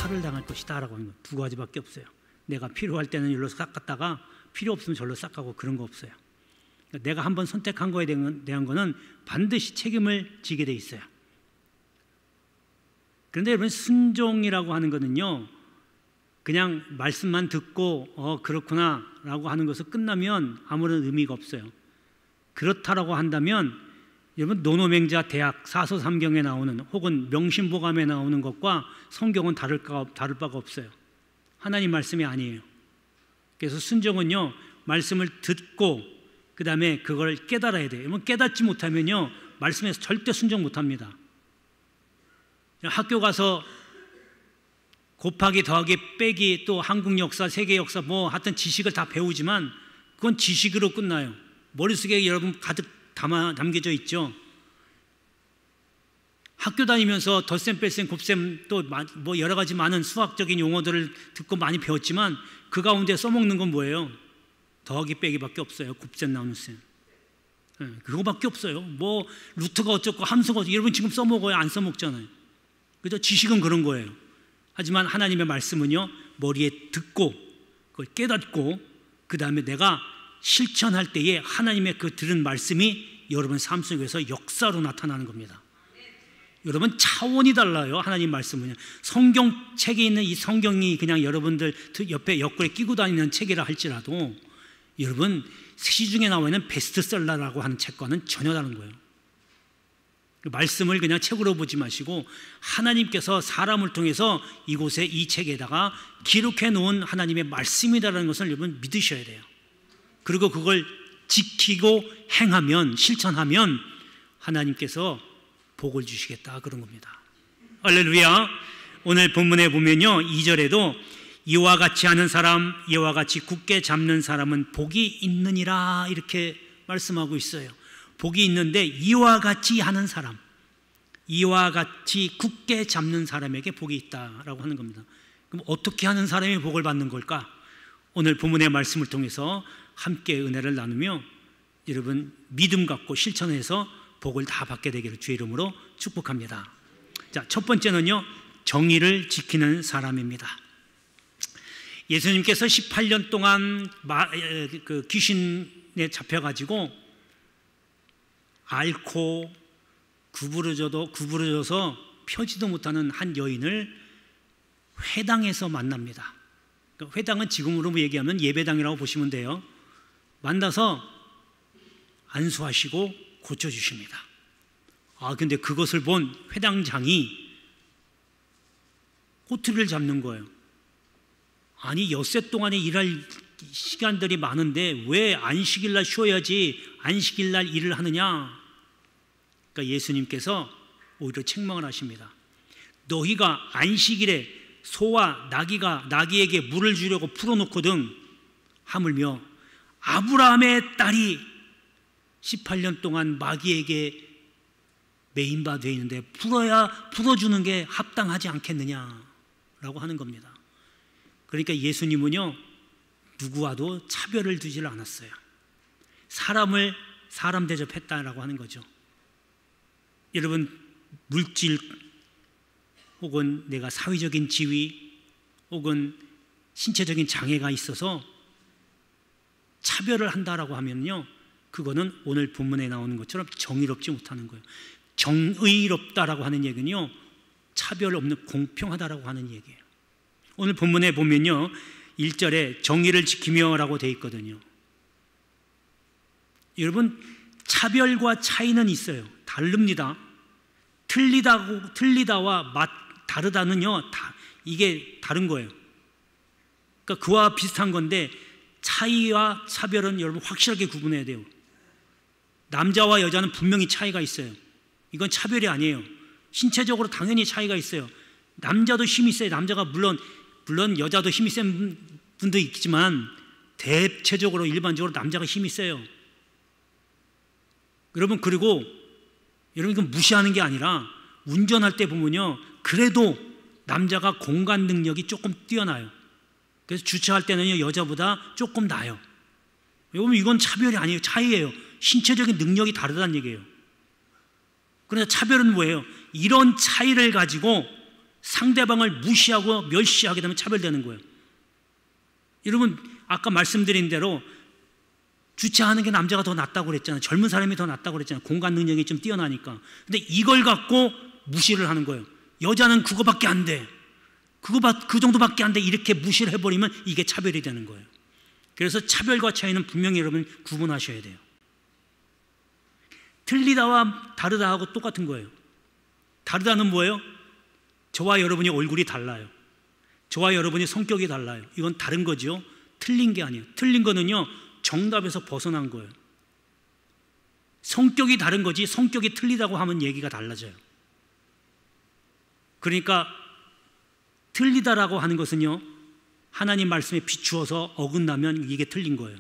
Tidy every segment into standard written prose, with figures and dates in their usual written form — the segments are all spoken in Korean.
탈을 당할 것이다 라고 하는 거예요. 두 가지밖에 없어요. 내가 필요할 때는 일로 싹 갔다가 필요 없으면 절로 싹 가고 그런 거 없어요. 그러니까 내가 한번 선택한 거에 대한 거는 반드시 책임을 지게 돼 있어요. 그런데 여러분, 순종이라고 하는 거는요, 그냥 말씀만 듣고 그렇구나 라고 하는 것을 끝나면 아무런 의미가 없어요. 그렇다라고 한다면 여러분, 노노맹자 대학 사서삼경에 나오는 혹은 명심보감에 나오는 것과 성경은 다를 바가 없어요. 하나님 말씀이 아니에요. 그래서 순종은요, 말씀을 듣고 그 다음에 그걸 깨달아야 돼요. 여러분, 깨닫지 못하면요, 말씀에서 절대 순종 못합니다. 학교 가서 곱하기 더하기 빼기 또 한국 역사, 세계 역사 뭐 하여튼 지식을 다 배우지만 그건 지식으로 끝나요. 머릿속에 여러분 가득 담겨져 있죠. 학교 다니면서 덧셈, 뺄셈, 곱셈 또 뭐 여러 가지 많은 수학적인 용어들을 듣고 많이 배웠지만 그 가운데 써먹는 건 뭐예요? 더하기 빼기밖에 없어요. 곱셈, 나눗셈. 그거밖에 없어요. 뭐 루트가 어쩌고 함수가 어쩌고 여러분 지금 써먹어요? 안 써먹잖아요. 그죠? 지식은 그런 거예요. 하지만 하나님의 말씀은요, 머리에 듣고 그걸 깨닫고 그 다음에 내가 실천할 때에 하나님의 그 들은 말씀이 여러분 삶 속에서 역사로 나타나는 겁니다. 여러분, 차원이 달라요. 하나님 말씀은요. 성경책에 있는 이 성경이 그냥 여러분들 옆에 옆구리에 끼고 다니는 책이라 할지라도 여러분, 시중에 나와 있는 베스트셀러라고 하는 책과는 전혀 다른 거예요. 말씀을 그냥 책으로 보지 마시고 하나님께서 사람을 통해서 이곳에 이 책에다가 기록해 놓은 하나님의 말씀이라는 것을 여러분 믿으셔야 돼요. 그리고 그걸 지키고 행하면, 실천하면 하나님께서 복을 주시겠다 그런 겁니다. 할렐루야. 오늘 본문에 보면요, 2절에도 이와 같이 하는 사람, 이와 같이 굳게 잡는 사람은 복이 있느니라 이렇게 말씀하고 있어요. 복이 있는데 이와 같이 하는 사람, 이와 같이 굳게 잡는 사람에게 복이 있다라고 하는 겁니다. 그럼 어떻게 하는 사람이 복을 받는 걸까? 오늘 본문의 말씀을 통해서 함께 은혜를 나누며 여러분 믿음 갖고 실천해서 복을 다 받게 되기를 주의 이름으로 축복합니다. 자, 첫 번째는요, 정의를 지키는 사람입니다. 예수님께서 18년 동안 그 귀신에 잡혀가지고 앓고 구부러져서 펴지도 못하는 한 여인을 회당에서 만납니다. 회당은 지금으로 얘기하면 예배당이라고 보시면 돼요. 만나서 안수하시고 고쳐주십니다. 근데 그것을 본 회당장이 꼬투리를 잡는 거예요. 아니, 엿새 동안에 일할 시간들이 많은데 왜 안식일날 쉬어야지 안식일날 일을 하느냐? 그러니까 예수님께서 오히려 책망을 하십니다. 너희가 안식일에 소와 나귀에게 물을 주려고 풀어놓거든 하물며 아브라함의 딸이 18년 동안 마귀에게 메인바 되어 있는데 풀어주는 게 합당하지 않겠느냐라고 하는 겁니다. 그러니까 예수님은요, 누구와도 차별을 두질 않았어요. 사람을 사람 대접했다라고 하는 거죠. 여러분, 물질 혹은 내가 사회적인 지위 혹은 신체적인 장애가 있어서 차별을 한다라고 하면요, 그거는 오늘 본문에 나오는 것처럼 정의롭지 못하는 거예요. 정의롭다라고 하는 얘기는요, 차별 없는 공평하다라고 하는 얘기예요. 오늘 본문에 보면요, 1절에 정의를 지키며 라고 되어 있거든요. 여러분, 차별과 차이는 있어요. 다릅니다. 틀리다와 다르다는요, 이게 다른 거예요. 그러니까 그와 비슷한 건데 차이와 차별은 여러분 확실하게 구분해야 돼요. 남자와 여자는 분명히 차이가 있어요. 이건 차별이 아니에요. 신체적으로 당연히 차이가 있어요. 남자도 힘이 세요. 남자가 물론 여자도 힘이 센 분도 있지만 대체적으로 일반적으로 남자가 힘이 세요. 여러분, 그리고 여러분, 이건 무시하는 게 아니라 운전할 때 보면요, 그래도 남자가 공간 능력이 조금 뛰어나요. 그래서 주차할 때는요, 여자보다 조금 나아요. 여러분, 이건 차별이 아니에요. 차이예요. 신체적인 능력이 다르다는 얘기예요. 그래서 차별은 뭐예요? 이런 차이를 가지고 상대방을 무시하고 멸시하게 되면 차별되는 거예요. 여러분, 아까 말씀드린 대로 주차하는 게 남자가 더 낫다고 그랬잖아요. 젊은 사람이 더 낫다고 그랬잖아요. 공간 능력이 좀 뛰어나니까. 근데 이걸 갖고 무시를 하는 거예요. 여자는 그거밖에 안 돼. 그 정도밖에 안 돼. 이렇게 무시를 해버리면 이게 차별이 되는 거예요. 그래서 차별과 차이는 분명히 여러분 구분하셔야 돼요. 틀리다와 다르다하고 똑같은 거예요. 다르다는 뭐예요? 저와 여러분이 얼굴이 달라요. 저와 여러분이 성격이 달라요. 이건 다른 거죠. 틀린 게 아니에요. 틀린 거는요, 정답에서 벗어난 거예요. 성격이 다른 거지 성격이 틀리다고 하면 얘기가 달라져요. 그러니까 틀리다라고 하는 것은요, 하나님 말씀에 비추어서 어긋나면 이게 틀린 거예요.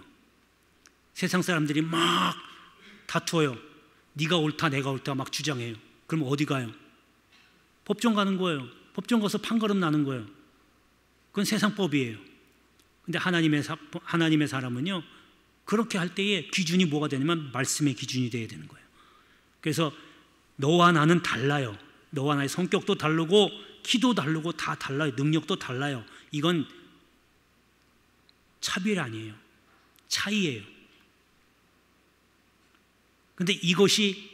세상 사람들이 막 다투어요. 네가 옳다 내가 옳다 막 주장해요. 그럼 어디 가요? 법정 가는 거예요. 법정 가서 판가름 나는 거예요. 그건 세상법이에요. 근데 하나님의 사람은요, 그렇게 할 때에 기준이 뭐가 되냐면 말씀의 기준이 되어야 되는 거예요. 그래서 너와 나는 달라요. 너와 나의 성격도 다르고 키도 다르고 다 달라요. 능력도 달라요. 이건 차별이 아니에요. 차이예요. 근데 이것이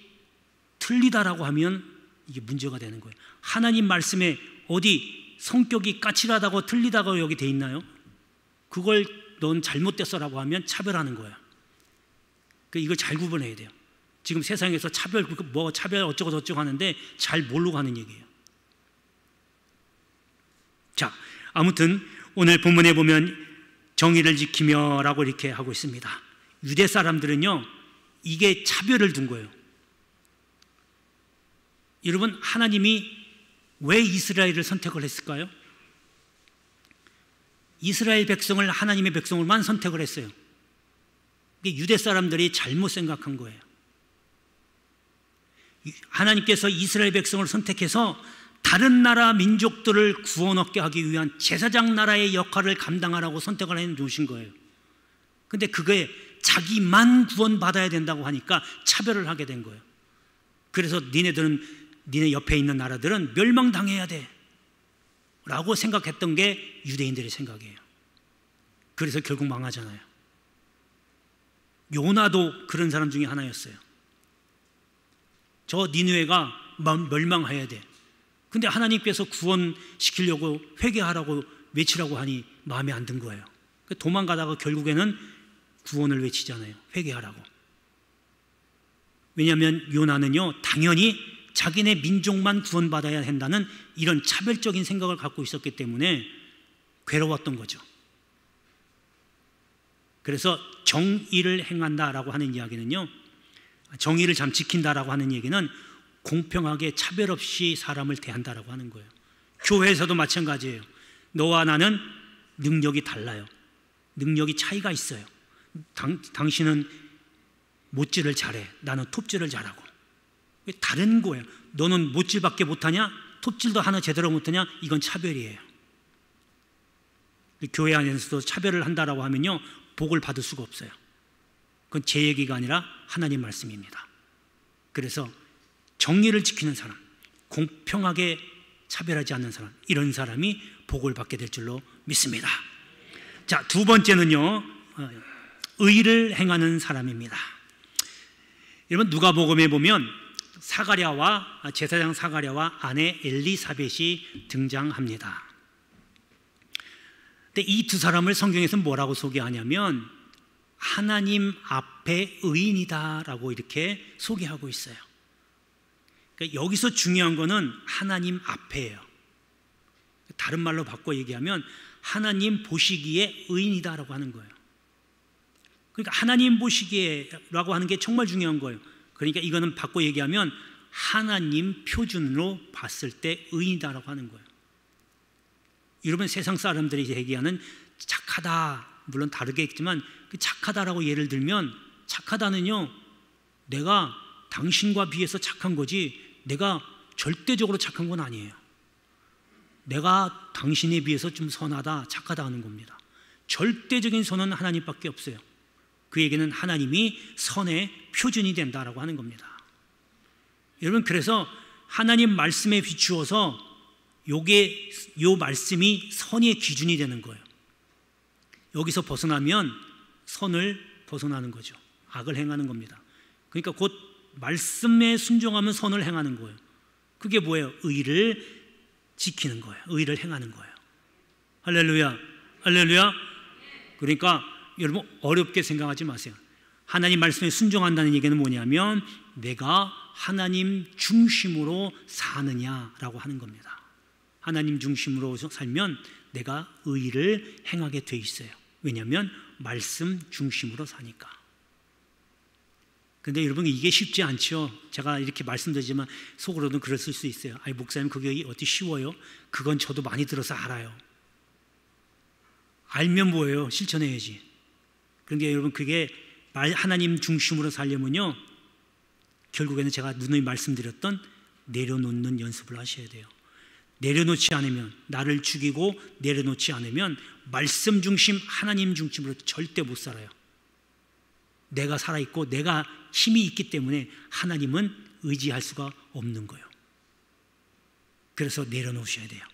틀리다라고 하면 이게 문제가 되는 거예요. 하나님 말씀에 어디 성격이 까칠하다고 틀리다고 여기 돼 있나요? 그걸 넌 잘못됐어라고 하면 차별하는 거야. 이걸 잘 구분해야 돼요. 지금 세상에서 차별 어쩌고 저쩌고 하는데 잘 모르고 하는 얘기예요. 자, 아무튼 오늘 본문에 보면 정의를 지키며 라고 이렇게 하고 있습니다. 유대 사람들은요, 이게 차별을 둔 거예요. 여러분, 하나님이 왜 이스라엘을 선택을 했을까요? 이스라엘 백성을 하나님의 백성을만 선택을 했어요. 이게 유대 사람들이 잘못 생각한 거예요. 하나님께서 이스라엘 백성을 선택해서 다른 나라 민족들을 구원 얻게 하기 위한 제사장 나라의 역할을 감당하라고 선택을 해 놓으신 거예요. 근데 그게 자기만 구원받아야 된다고 하니까 차별을 하게 된 거예요. 그래서 니네 옆에 있는 나라들은 멸망당해야 돼 라고 생각했던 게 유대인들의 생각이에요. 그래서 결국 망하잖아요. 요나도 그런 사람 중에 하나였어요. 저 니느웨가 멸망해야 돼. 근데 하나님께서 구원시키려고 회개하라고 외치라고 하니 마음에 안 든 거예요. 도망가다가 결국에는 구원을 외치잖아요. 회개하라고. 왜냐하면 요나는요, 당연히 자기네 민족만 구원받아야 한다는 이런 차별적인 생각을 갖고 있었기 때문에 괴로웠던 거죠. 그래서 정의를 행한다라고 하는 이야기는요, 정의를 참 지킨다라고 하는 얘기는 공평하게 차별 없이 사람을 대한다라고 하는 거예요. 교회에서도 마찬가지예요. 너와 나는 능력이 달라요. 능력이 차이가 있어요. 당신은 못질을 잘해. 나는 톱질을 잘하고. 다른 거예요. 너는 못질밖에 못하냐? 톱질도 하나 제대로 못하냐? 이건 차별이에요. 교회 안에서도 차별을 한다라고 하면요, 복을 받을 수가 없어요. 그건 제 얘기가 아니라 하나님 말씀입니다. 그래서 정의를 지키는 사람, 공평하게 차별하지 않는 사람, 이런 사람이 복을 받게 될 줄로 믿습니다. 자, 두 번째는요, 의를 행하는 사람입니다. 여러분, 누가복음에 보면 제사장 사가랴와 아내 엘리사벳이 등장합니다. 근데 이 두 사람을 성경에서 뭐라고 소개하냐면 하나님 앞에 의인이다라고 이렇게 소개하고 있어요. 그러니까 여기서 중요한 거는 하나님 앞에예요. 다른 말로 바꿔 얘기하면 하나님 보시기에 의인이다라고 하는 거예요. 그러니까 하나님 보시기에라고 하는 게 정말 중요한 거예요. 그러니까 이거는 바꿔 얘기하면 하나님 표준으로 봤을 때 의인이다라고 하는 거예요. 여러분, 세상 사람들이 얘기하는 착하다, 물론 다르겠지만 그 착하다라고 예를 들면, 착하다는요, 내가 당신과 비해서 착한 거지 내가 절대적으로 착한 건 아니에요. 내가 당신에 비해서 좀 선하다, 착하다 하는 겁니다. 절대적인 선은 하나님밖에 없어요. 그 얘기는 하나님이 선의 표준이 된다라고 하는 겁니다. 여러분, 그래서 하나님 말씀에 비추어서 요 말씀이 선의 기준이 되는 거예요. 여기서 벗어나면 선을 벗어나는 거죠. 악을 행하는 겁니다. 그러니까 곧 말씀에 순종하면 선을 행하는 거예요. 그게 뭐예요? 의를 지키는 거예요. 의를 행하는 거예요. 할렐루야, 할렐루야. 그러니까 여러분 어렵게 생각하지 마세요. 하나님 말씀에 순종한다는 얘기는 뭐냐면 내가 하나님 중심으로 사느냐라고 하는 겁니다. 하나님 중심으로 살면 내가 의를 행하게 돼 있어요. 왜냐하면 말씀 중심으로 사니까. 근데 여러분 이게 쉽지 않죠. 제가 이렇게 말씀드리지만 속으로는 그랬을 수 있어요. 아니 목사님 그게 어떻게 쉬워요? 그건 저도 많이 들어서 알아요. 알면 뭐예요? 실천해야지. 그런데 여러분 그게 하나님 중심으로 살려면요 결국에는 제가 누누이 말씀드렸던 내려놓는 연습을 하셔야 돼요. 내려놓지 않으면, 나를 죽이고 내려놓지 않으면 말씀 중심, 하나님 중심으로 절대 못 살아요. 내가 살아있고 내가 힘이 있기 때문에 하나님은 의지할 수가 없는 거예요. 그래서 내려놓으셔야 돼요.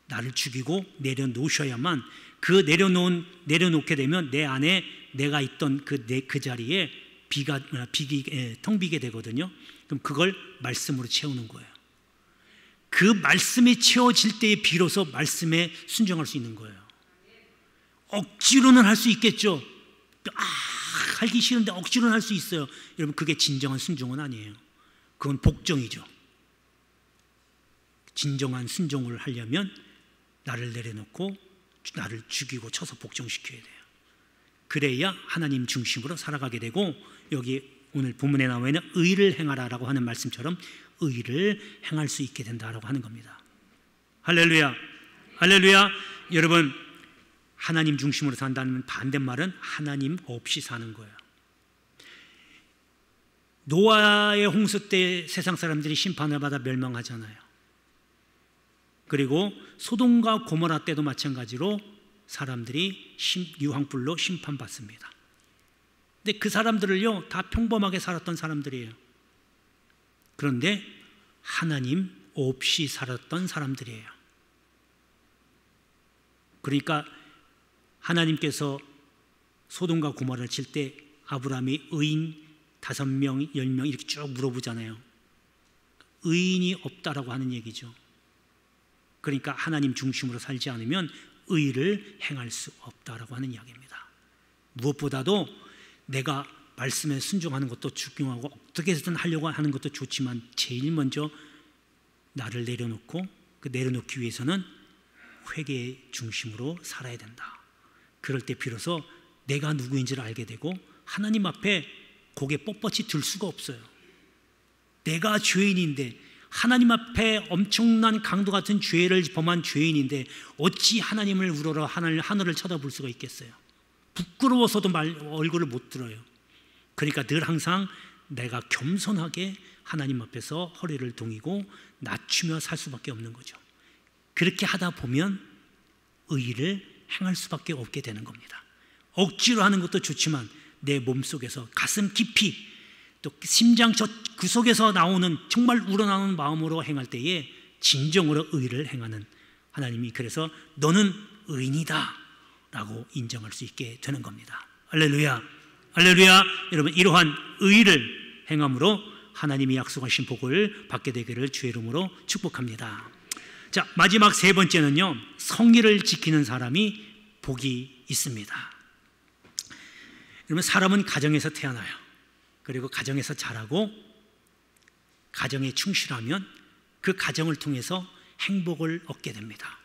나를 죽이고 내려놓으셔야만 그 내려놓게 되면 내 안에 내가 있던 그 자리에 텅 비게 되거든요. 그럼 그걸 말씀으로 채우는 거예요. 그 말씀이 채워질 때에 비로소 말씀에 순종할 수 있는 거예요. 억지로는 할 수 있겠죠. 하기 싫은데 억지로는 할 수 있어요. 여러분 그게 진정한 순종은 아니에요. 그건 복종이죠. 진정한 순종을 하려면 나를 내려놓고 나를 죽이고 쳐서 복종시켜야 돼요. 그래야 하나님 중심으로 살아가게 되고 여기 오늘 본문에 나와 있는 의를 행하라라고 하는 말씀처럼 의를 행할 수 있게 된다라고 하는 겁니다. 할렐루야, 할렐루야. 여러분 하나님 중심으로 산다는 반대말은 하나님 없이 사는 거예요. 노아의 홍수 때 세상 사람들이 심판을 받아 멸망하잖아요. 그리고 소돔과 고모라 때도 마찬가지로 사람들이 유황불로 심판받습니다. 근데 그 사람들을요 다 평범하게 살았던 사람들이에요. 그런데 하나님 없이 살았던 사람들이에요. 그러니까 하나님께서 소돔과 고모라를 칠 때 아브라함이 의인 5명, 10명 이렇게 쭉 물어보잖아요. 의인이 없다라고 하는 얘기죠. 그러니까 하나님 중심으로 살지 않으면 의를 행할 수 없다라고 하는 이야기입니다. 무엇보다도 내가 말씀에 순종하는 것도 중요하고 어떻게 해서든 하려고 하는 것도 좋지만 제일 먼저 나를 내려놓고 그 내려놓기 위해서는 회개의 중심으로 살아야 된다. 그럴 때 비로소 내가 누구인지를 알게 되고 하나님 앞에 고개 뻣뻣이 들 수가 없어요. 내가 죄인인데 하나님 앞에 엄청난 강도 같은 죄를 범한 죄인인데 어찌 하나님을 우러러 하늘을 쳐다볼 수가 있겠어요. 부끄러워서도 얼굴을 못 들어요. 그러니까 늘 항상 내가 겸손하게 하나님 앞에서 허리를 동이고 낮추며 살 수밖에 없는 거죠. 그렇게 하다 보면 의를 행할 수밖에 없게 되는 겁니다. 억지로 하는 것도 좋지만 내 몸속에서 가슴 깊이 또 심장 저 구석에서 나오는 정말 우러나오는 마음으로 행할 때에 진정으로 의를 행하는 하나님이 그래서 너는 의인이다 라고 인정할 수 있게 되는 겁니다. 할렐루야, 할렐루야. 여러분 이러한 의를 행함으로 하나님이 약속하신 복을 받게 되기를 주의 이름으로 축복합니다. 자, 마지막 세 번째는요, 성의를 지키는 사람이 복이 있습니다. 여러분 사람은 가정에서 태어나요. 그리고 가정에서 자라고 가정에 충실하면 그 가정을 통해서 행복을 얻게 됩니다.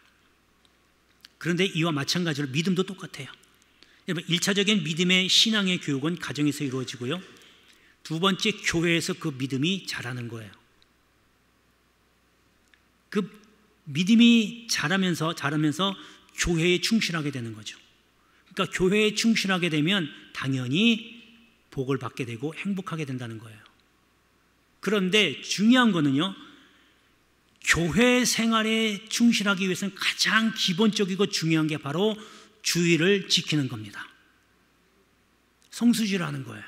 그런데 이와 마찬가지로 믿음도 똑같아요. 여러분 1차적인 믿음의 신앙의 교육은 가정에서 이루어지고요, 두 번째 교회에서 그 믿음이 자라는 거예요. 그 믿음이 자라면서 교회에 충실하게 되는 거죠. 그러니까 교회에 충실하게 되면 당연히 복을 받게 되고 행복하게 된다는 거예요. 그런데 중요한 거는요, 교회 생활에 충실하기 위해서는 가장 기본적이고 중요한 게 바로 주의를 지키는 겁니다. 성수지를 하는 거예요.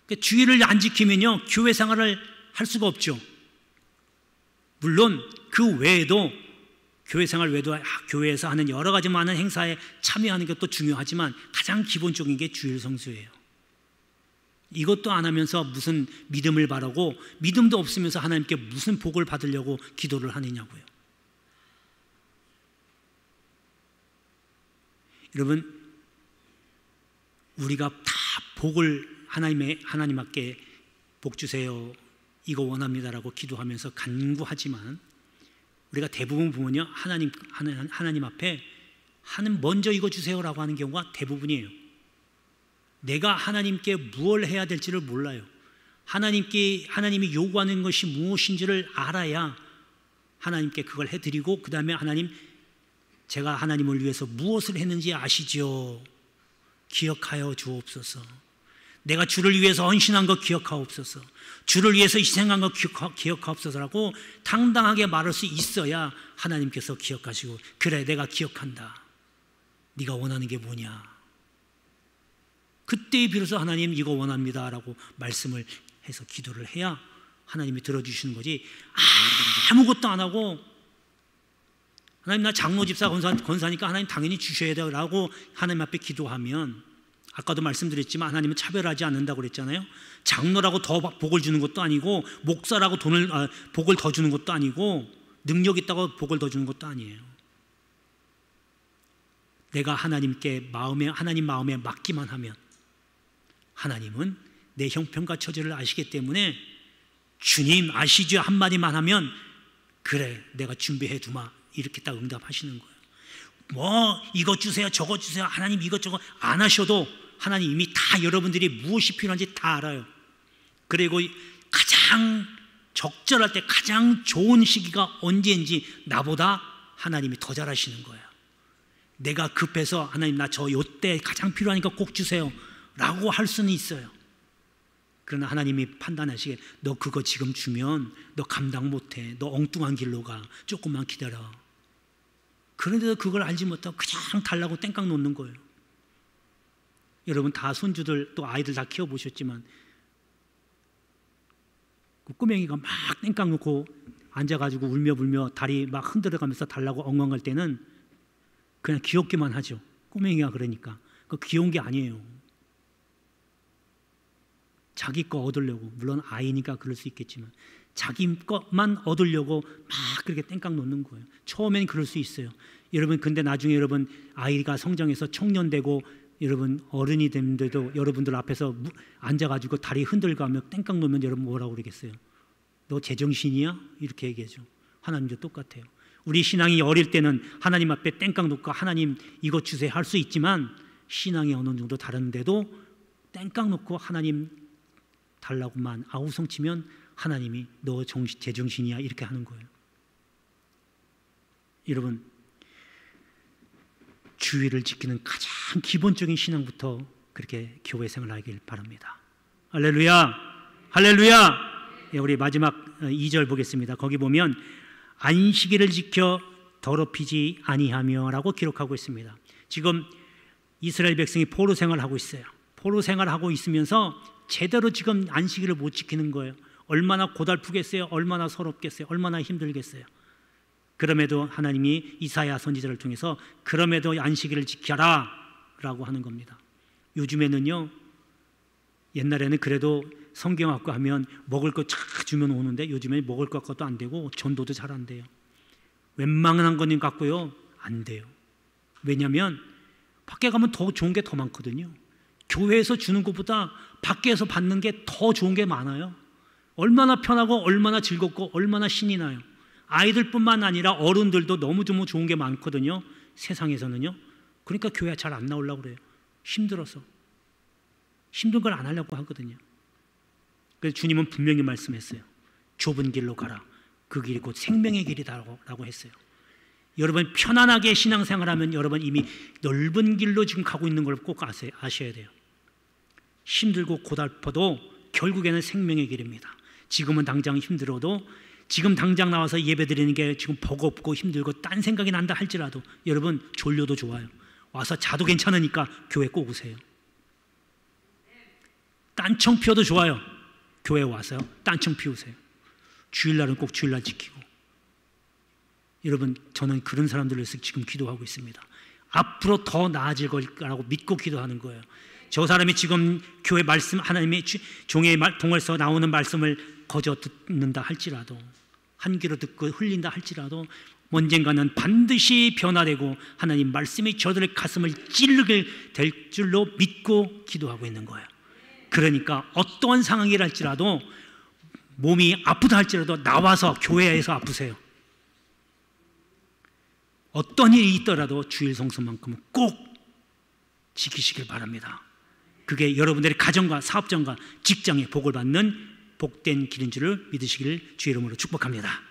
그러니까 주의를 안 지키면요 교회 생활을 할 수가 없죠. 물론 그 외에도 교회 생활 외에도 교회에서 하는 여러 가지 많은 행사에 참여하는 것도 중요하지만 가장 기본적인 게 주일 성수예요. 이것도 안 하면서 무슨 믿음을 바라고 믿음도 없으면서 하나님께 무슨 복을 받으려고 기도를 하느냐고요. 여러분, 우리가 다 복을 하나님 앞에 복 주세요, 이거 원합니다라고 기도하면서 간구하지만 우리가 대부분 보면요, 하나님 앞에 먼저 이거 주세요라고 하는 경우가 대부분이에요. 내가 하나님께 무엇을 해야 될지를 몰라요. 하나님이 요구하는 것이 무엇인지를 알아야 하나님께 그걸 해드리고, 그 다음에 하나님, 제가 하나님을 위해서 무엇을 했는지 아시죠? 기억하여 주옵소서. 내가 주를 위해서 헌신한 것 기억하옵소서. 주를 위해서 희생한 것 기억하옵소서라고 당당하게 말할 수 있어야 하나님께서 기억하시고, 그래, 내가 기억한다, 네가 원하는 게 뭐냐, 그때 비로소 하나님 이거 원합니다 라고 말씀을 해서 기도를 해야 하나님이 들어주시는 거지, 아무것도 안 하고 하나님 나 장로 집사 권사니까 하나님 당연히 주셔야 돼요 라고 하나님 앞에 기도하면, 아까도 말씀드렸지만 하나님은 차별하지 않는다고 그랬잖아요. 장로라고 더 복을 주는 것도 아니고, 목사라고 복을 더 주는 것도 아니고, 능력 있다고 복을 더 주는 것도 아니에요. 내가 하나님 마음에 맡기만 하면 하나님은 내 형편과 처지를 아시기 때문에 주님 아시죠 한마디만 하면 그래, 내가 준비해 두마, 이렇게 딱 응답하시는 거예요. 뭐 이것 주세요 저것 주세요 하나님 이것저것 안 하셔도 하나님 이미 다 여러분들이 무엇이 필요한지 다 알아요. 그리고 가장 적절할 때 가장 좋은 시기가 언제인지 나보다 하나님이 더 잘 아시는 거예요. 내가 급해서 하나님 나 저 요때 가장 필요하니까 꼭 주세요 라고 할 수는 있어요. 그러나 하나님이 판단하시기에 너 그거 지금 주면 너 감당 못해, 너 엉뚱한 길로 가, 조금만 기다려. 그런데도 그걸 알지 못하고 그냥 달라고 땡깡 놓는 거예요. 여러분 다 손주들 또 아이들 다 키워보셨지만 그 꼬맹이가 막 땡깡 놓고 앉아가지고 울며 다리 막 흔들어가면서 달라고 엉엉할 때는 그냥 귀엽기만 하죠. 꼬맹이가 그러니까. 그 귀여운 게 아니에요. 자기 거 얻으려고, 물론 아이니까 그럴 수 있겠지만 자기 것만 얻으려고 막 그렇게 땡깡 놓는 거예요. 처음엔 그럴 수 있어요. 여러분 근데 나중에 여러분 아이가 성장해서 청년 되고 여러분 어른이 됐는데도 여러분들 앞에서 앉아가지고 다리 흔들가며 땡깡 놓으면 여러분 뭐라고 그러겠어요? 너 제정신이야? 이렇게 얘기하죠. 하나님도 똑같아요. 우리 신앙이 어릴 때는 하나님 앞에 땡깡 놓고 하나님 이것 주세요 할 수 있지만 신앙이 어느 정도 다른데도 땡깡 놓고 하나님 달라고만 아우성치면 하나님이 너 제정신이야 이렇게 하는 거예요. 여러분 주의를 지키는 가장 기본적인 신앙부터 그렇게 교회 생활하길 바랍니다. 할렐루야, 할렐루야. 우리 마지막 2절 보겠습니다. 거기 보면 안식일을 지켜 더럽히지 아니하며 라고 기록하고 있습니다. 지금 이스라엘 백성이 포로 생활하고 있어요. 포로 생활하고 있으면서 제대로 지금 안식일을 못 지키는 거예요. 얼마나 고달프겠어요? 얼마나 서럽겠어요? 얼마나 힘들겠어요? 그럼에도 하나님이 이사야 선지자를 통해서 그럼에도 안식일을 지켜라 라고 하는 겁니다. 요즘에는요, 옛날에는 그래도 성경 갖고 하면 먹을 거 쫙 주면 오는데 요즘에 먹을 것 갖고도 안 되고 전도도 잘 안 돼요. 웬만한 거는 갖고요 안 돼요. 왜냐하면 밖에 가면 더 좋은 게 더 많거든요. 교회에서 주는 것보다 밖에서 받는 게 더 좋은 게 많아요. 얼마나 편하고 얼마나 즐겁고 얼마나 신이 나요. 아이들뿐만 아니라 어른들도 너무 좋은 게 많거든요. 세상에서는요. 그러니까 교회 잘 안 나오려고 그래요. 힘들어서. 힘든 걸 안 하려고 하거든요. 그래서 주님은 분명히 말씀했어요. 좁은 길로 가라. 그 길이 곧 생명의 길이다라고 했어요. 여러분 편안하게 신앙생활하면 여러분 이미 넓은 길로 지금 가고 있는 걸 꼭 아셔야 돼요. 힘들고 고달퍼도 결국에는 생명의 길입니다. 지금은 당장 힘들어도 지금 당장 나와서 예배드리는 게 지금 버겁고 힘들고 딴 생각이 난다 할지라도 여러분 졸려도 좋아요. 와서 자도 괜찮으니까 교회 꼭 오세요. 딴청 피워도 좋아요. 교회 와서요 딴청 피우세요. 주일날은 꼭 주일날 지키고 여러분, 저는 그런 사람들을 위해서 지금 기도하고 있습니다. 앞으로 더 나아질 거라고 믿고 기도하는 거예요. 저 사람이 지금 교회 말씀, 하나님의 종의 통해서 나오는 말씀을 거저 듣는다 할지라도, 한 귀로 듣고 흘린다 할지라도 언젠가는 반드시 변화되고 하나님 말씀이 저들의 가슴을 찌르게 될 줄로 믿고 기도하고 있는 거예요. 그러니까 어떠한 상황이랄지라도, 몸이 아프다 할지라도 나와서 교회에서 아프세요. 어떤 일이 있더라도 주일 성수만큼은 꼭 지키시길 바랍니다. 그게 여러분들의 가정과 사업장과 직장에 복을 받는 복된 길인 줄을 믿으시기를 주의 이름으로 축복합니다.